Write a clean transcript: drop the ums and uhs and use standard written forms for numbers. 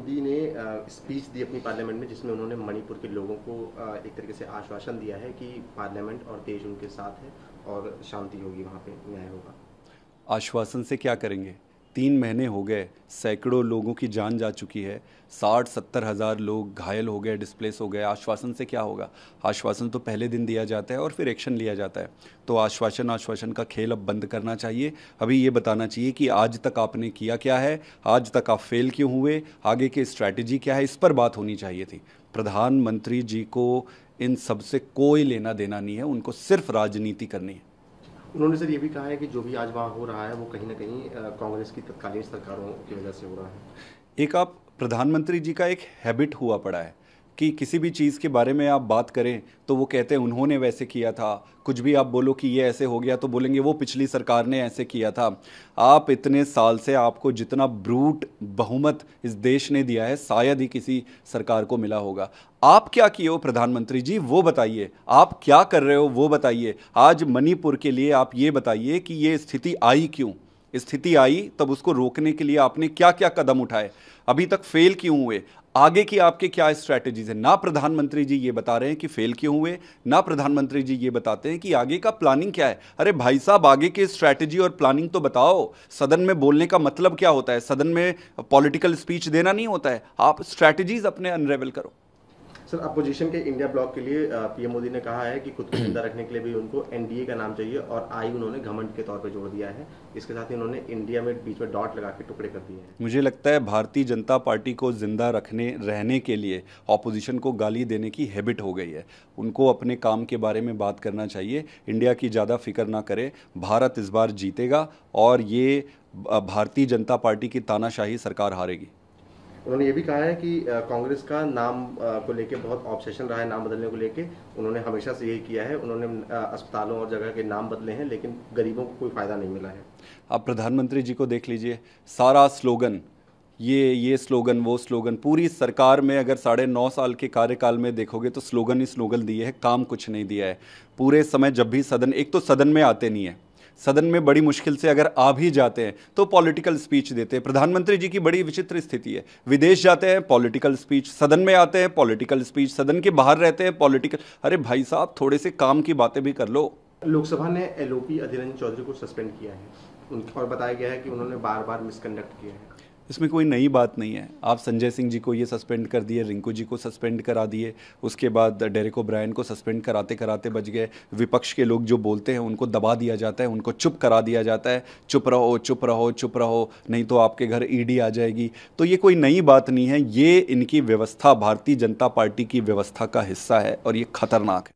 मोदी ने स्पीच दी अपनी पार्लियामेंट में, जिसमें उन्होंने मणिपुर के लोगों को एक तरीके से आश्वासन दिया है कि पार्लियामेंट और देश उनके साथ है और शांति होगी, वहाँ पे न्याय होगा। आश्वासन से क्या करेंगे? 3 महीने हो गए, सैकड़ों लोगों की जान जा चुकी है, 60-70 हज़ार लोग घायल हो गए, डिस्प्लेस हो गए। आश्वासन से क्या होगा? आश्वासन तो पहले दिन दिया जाता है और फिर एक्शन लिया जाता है। तो आश्वासन का खेल अब बंद करना चाहिए। अभी ये बताना चाहिए कि आज तक आपने किया क्या है, आज तक आप फेल क्यों हुए, आगे की स्ट्रैटेजी क्या है, इस पर बात होनी चाहिए थी। प्रधानमंत्री जी को इन सब से कोई लेना देना नहीं है, उनको सिर्फ राजनीति करनी है। उन्होंने सर ये भी कहा है कि जो भी आज वहाँ हो रहा है वो कहीं ना कहीं कांग्रेस की तत्कालीन सरकारों की वजह से हो रहा है। एक आप प्रधानमंत्री जी का एक हैबिट हुआ पड़ा है कि किसी भी चीज़ के बारे में आप बात करें तो वो कहते हैं उन्होंने वैसे किया था। कुछ भी आप बोलो कि ये ऐसे हो गया तो बोलेंगे वो पिछली सरकार ने ऐसे किया था। आप इतने साल से आपको जितना ब्रूट बहुमत इस देश ने दिया है शायद ही किसी सरकार को मिला होगा। आप क्या किए हो प्रधानमंत्री जी वो बताइए, आप क्या कर रहे हो वो बताइए। आज मणिपुर के लिए आप ये बताइए कि ये स्थिति आई क्यों, स्थिति आई तब उसको रोकने के लिए आपने क्या क्या कदम उठाए, अभी तक फेल क्यों हुए, आगे की आपके क्या स्ट्रैटेजीज है। ना प्रधानमंत्री जी ये बता रहे हैं कि फेल क्यों हुए, ना प्रधानमंत्री जी ये बताते हैं कि आगे का प्लानिंग क्या है। अरे भाई साहब, आगे की स्ट्रैटेजी और प्लानिंग तो बताओ। सदन में बोलने का मतलब क्या होता है? सदन में पॉलिटिकल स्पीच देना नहीं होता है। आप स्ट्रैटेजीज अपने अनरेवल करो। सर, अपोजिशन के इंडिया ब्लॉक के लिए पीएम मोदी ने कहा है कि खुद को जिंदा रखने के लिए भी उनको एनडीए का नाम चाहिए, और आई उन्होंने घमंड के तौर पे जोड़ दिया है। इसके साथ ही उन्होंने इंडिया में बीच में डॉट लगा के टुकड़े कर दिए हैं। मुझे लगता है भारतीय जनता पार्टी को जिंदा रहने के लिए ऑपोजिशन को गाली देने की हैबिट हो गई है। उनको अपने काम के बारे में बात करना चाहिए, इंडिया की ज़्यादा फिक्र ना करें। भारत इस बार जीतेगा और ये भारतीय जनता पार्टी की तानाशाही सरकार हारेगी। उन्होंने ये भी कहा है कि कांग्रेस का नाम को लेके बहुत ऑब्सेशन रहा है, नाम बदलने को लेके। उन्होंने हमेशा से यही किया है। उन्होंने अस्पतालों और जगह के नाम बदले हैं, लेकिन गरीबों को कोई फायदा नहीं मिला है। आप प्रधानमंत्री जी को देख लीजिए, सारा स्लोगन ये स्लोगन वो स्लोगन। पूरी सरकार में अगर 9.5 साल के कार्यकाल में देखोगे तो स्लोगन ही स्लोगन दिए है, काम कुछ नहीं दिया है। पूरे समय जब भी सदन, एक तो सदन में आते नहीं है, सदन में बड़ी मुश्किल से अगर आ भी जाते हैं तो पॉलिटिकल स्पीच देते हैं। प्रधानमंत्री जी की बड़ी विचित्र स्थिति है, विदेश जाते हैं पॉलिटिकल स्पीच, सदन में आते हैं पॉलिटिकल स्पीच, सदन के बाहर रहते हैं पॉलिटिकल। अरे भाई साहब, थोड़े से काम की बातें भी कर लो। लोकसभा ने एलओपी अधीर रंजन चौधरी को सस्पेंड किया है और बताया गया है कि उन्होंने बार बार मिसकंडक्ट किया है। इसमें कोई नई बात नहीं है। आप संजय सिंह जी को ये सस्पेंड कर दिए, रिंकू जी को सस्पेंड करा दिए, उसके बाद डेरेक ओब्रायन को सस्पेंड कराते कराते बच गए। विपक्ष के लोग जो बोलते हैं उनको दबा दिया जाता है, उनको चुप करा दिया जाता है। चुप रहो चुप रहो चुप रहो, नहीं तो आपके घर ईडी आ जाएगी। तो ये कोई नई बात नहीं है, ये इनकी व्यवस्था, भारतीय जनता पार्टी की व्यवस्था का हिस्सा है और ये खतरनाक है।